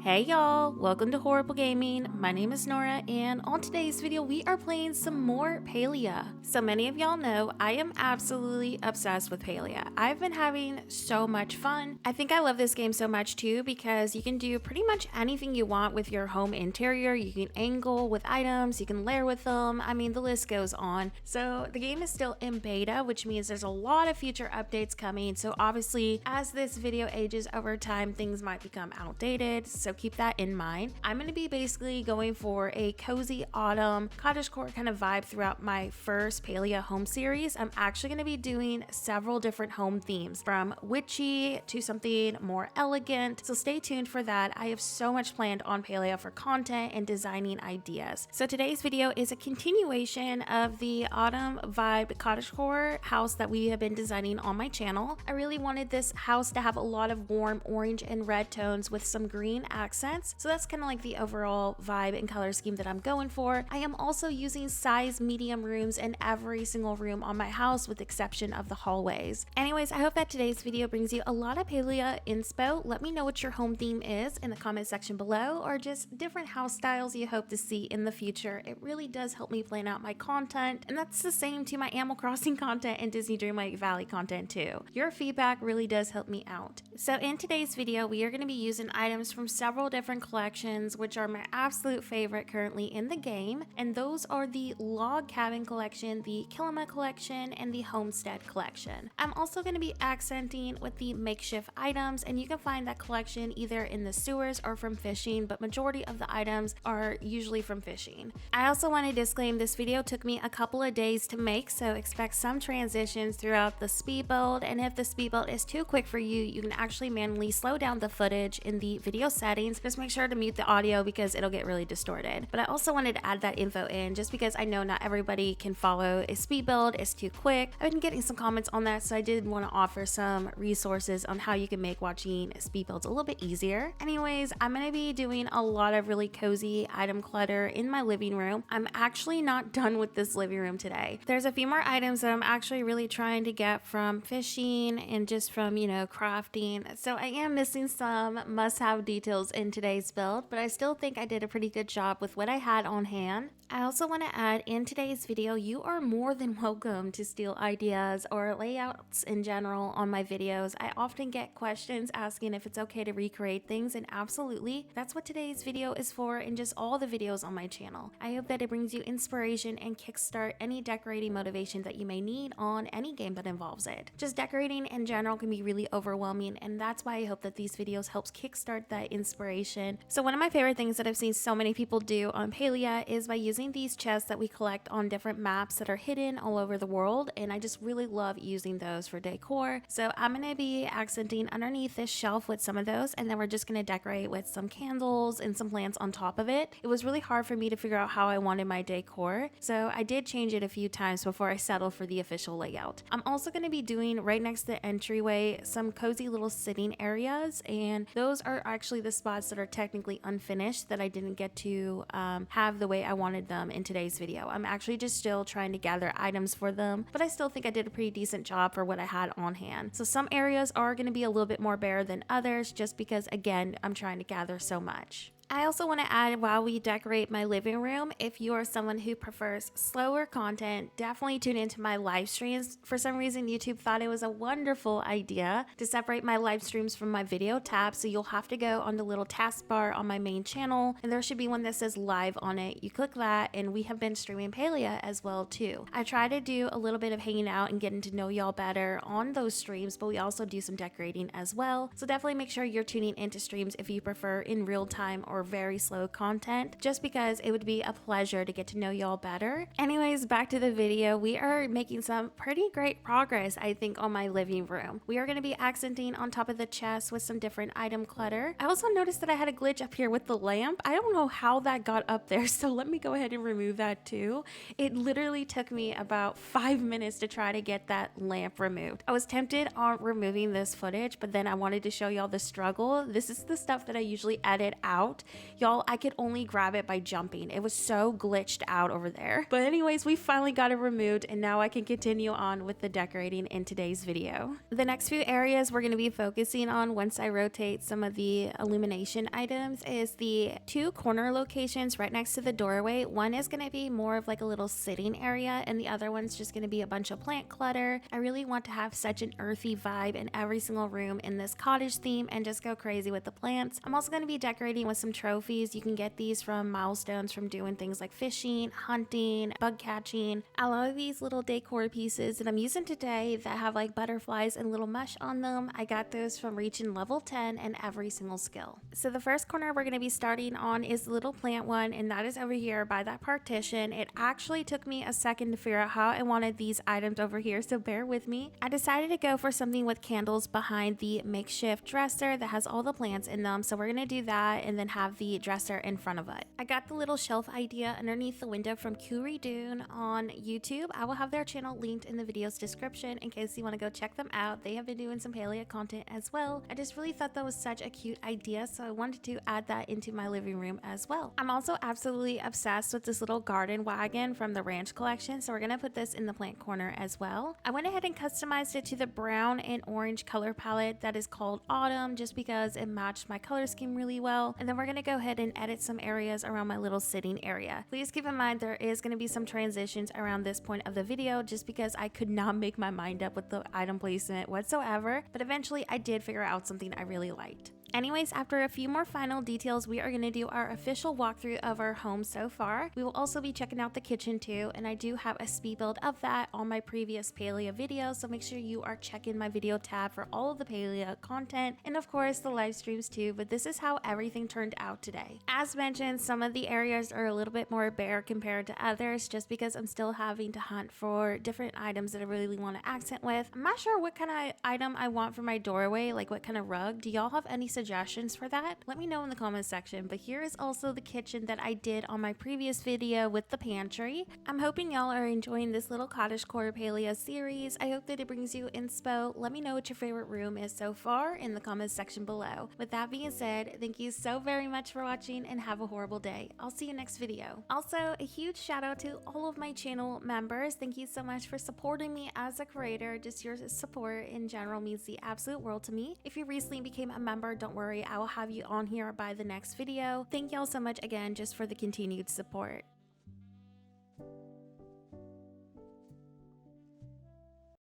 Hey y'all, welcome to Horrible Gaming. My name is Nora, and on today's video we are playing some more Palia. So many of y'all know I am absolutely obsessed with Palia. I've been having so much fun. I think I love this game so much too because you can do pretty much anything you want with your home interior. You can angle with items, you can layer with them, I mean the list goes on. So the game is still in beta, which means there's a lot of future updates coming. So obviously as this video ages over time, things might become outdated. So keep that in mind. I'm going to be basically going for a cozy autumn cottagecore kind of vibe throughout my first Palia home series. I'm actually going to be doing several different home themes, from witchy to something more elegant. So stay tuned for that. I have so much planned on Palia for content and designing ideas. So today's video is a continuation of the autumn vibe cottagecore house that we have been designing on my channel. I really wanted this house to have a lot of warm orange and red tones with some green accents. So that's kind of like the overall vibe and color scheme that I'm going for. I am also using size medium rooms in every single room on my house with the exception of the hallways. Anyways, I hope that today's video brings you a lot of Palia inspo. Let me know what your home theme is in the comment section below, or just different house styles you hope to see in the future. It really does help me plan out my content, and that's the same to my Animal Crossing content and Disney Dreamlight Valley content too. Your feedback really does help me out. So in today's video, we are going to be using items from several different collections, which are my absolute favorite currently in the game, and those are the Log Cabin collection, the Kilima collection, and the Homestead collection. I'm also going to be accenting with the makeshift items, and you can find that collection either in the sewers or from fishing, but majority of the items are usually from fishing. I also want to disclaim this video took me a couple of days to make, so expect some transitions throughout the speed build, and if the speed build is too quick for you, you can actually manually slow down the footage in the video settings. Just make sure to mute the audio because it'll get really distorted. But I also wanted to add that info in just because I know not everybody can follow a speed build, it's too quick. I've been getting some comments on that, so I did want to offer some resources on how you can make watching speed builds a little bit easier. Anyways, I'm going to be doing a lot of really cozy item clutter in my living room. I'm actually not done with this living room today. There's a few more items that I'm actually really trying to get from fishing and just from, crafting. So I am missing some must-have details in today's build, but I still think I did a pretty good job with what I had on hand. I also want to add, in today's video, you are more than welcome to steal ideas or layouts in general on my videos. I often get questions asking if it's okay to recreate things, and absolutely, that's what today's video is for, and just all the videos on my channel. I hope that it brings you inspiration and kickstart any decorating motivation that you may need on any game that involves it. Just decorating in general can be really overwhelming, and that's why I hope that these videos helps kickstart that inspiration. So one of my favorite things that I've seen so many people do on Palia is by using these chests that we collect on different maps that are hidden all over the world, and I just really love using those for decor. So I'm going to be accenting underneath this shelf with some of those, and then we're just going to decorate with some candles and some plants on top of it. It was really hard for me to figure out how I wanted my decor, so I did change it a few times before I settled for the official layout. I'm also going to be doing right next to the entryway some cozy little sitting areas, and those are actually the spots that are technically unfinished that I didn't get to have the way I wanted them in today's video. I'm actually just still trying to gather items for them, but I still think I did a pretty decent job for what I had on hand. So some areas are going to be a little bit more bare than others just because, again, I'm trying to gather so much. I also want to add, while we decorate my living room, if you are someone who prefers slower content, definitely tune into my live streams. For some reason, YouTube thought it was a wonderful idea to separate my live streams from my video tab, so you'll have to go on the little taskbar on my main channel, and there should be one that says live on it. You click that, and we have been streaming Palia as well too. I try to do a little bit of hanging out and getting to know y'all better on those streams, but we also do some decorating as well. So definitely make sure you're tuning into streams if you prefer in real time or very slow content, just because it would be a pleasure to get to know y'all better. Anyways, back to the video. We are making some pretty great progress, I think, on my living room. We are going to be accenting on top of the chest with some different item clutter. I also noticed that I had a glitch up here with the lamp. I don't know how that got up there, so let me go ahead and remove that too. It literally took me about 5 minutes to try to get that lamp removed. I was tempted on removing this footage, but then I wanted to show y'all the struggle. This is the stuff that I usually edit out Y'all, I could only grab it by jumping. It was so glitched out over there. But anyways, we finally got it removed and now I can continue on with the decorating in today's video. The next few areas we're going to be focusing on once I rotate some of the illumination items is the 2 corner locations right next to the doorway. One is going to be more of like a little sitting area and the other one's just going to be a bunch of plant clutter. I really want to have such an earthy vibe in every single room in this cottage theme and just go crazy with the plants. I'm also going to be decorating with some trophies. You can get these from milestones from doing things like fishing, hunting, bug catching. A lot of these little decor pieces that I'm using today that have like butterflies and little mush on them, I got those from reaching level 10 in every single skill. So the first corner we're going to be starting on is the little plant one, and that is over here by that partition. It actually took me a second to figure out how I wanted these items over here, so bear with me. I decided to go for something with candles behind the makeshift dresser that has all the plants in them, so we're going to do that and then have the dresser in front of it. I got the little shelf idea underneath the window from Curie Dune on YouTube. I will have their channel linked in the video's description in case you want to go check them out. They have been doing some Palia content as well. I just really thought that was such a cute idea, so I wanted to add that into my living room as well. I'm also absolutely obsessed with this little garden wagon from the Ranch collection, so we're going to put this in the plant corner as well. I went ahead and customized it to the brown and orange color palette that is called Autumn just because it matched my color scheme really well. And then we're going to go ahead and edit some areas around my little sitting area. Please keep in mind there is going to be some transitions around this point of the video just because I could not make my mind up with the item placement whatsoever, but eventually I did figure out something I really liked. Anyways, after a few more final details, we are going to do our official walkthrough of our home so far. We will also be checking out the kitchen too, and I do have a speed build of that on my previous Palia video, so make sure you are checking my video tab for all of the Palia content, and of course the live streams too, but this is how everything turned out today. As mentioned, some of the areas are a little bit more bare compared to others, just because I'm still having to hunt for different items that I really want to accent with. I'm not sure what kind of item I want for my doorway, like what kind of rug. Do y'all have any suggestions for that? Let me know in the comments section. But here is also the kitchen that I did on my previous video with the pantry. I'm hoping y'all are enjoying this little Cottagecore Palia series. I hope that it brings you inspo. Let me know what your favorite room is so far in the comments section below. With that being said, thank you so very much for watching and have a horrible day. I'll see you next video. Also, a huge shout out to all of my channel members. Thank you so much for supporting me as a creator. Just your support in general means the absolute world to me. If you recently became a member, don't worry, I will have you on here by the next video. Thank y'all so much again just for the continued support.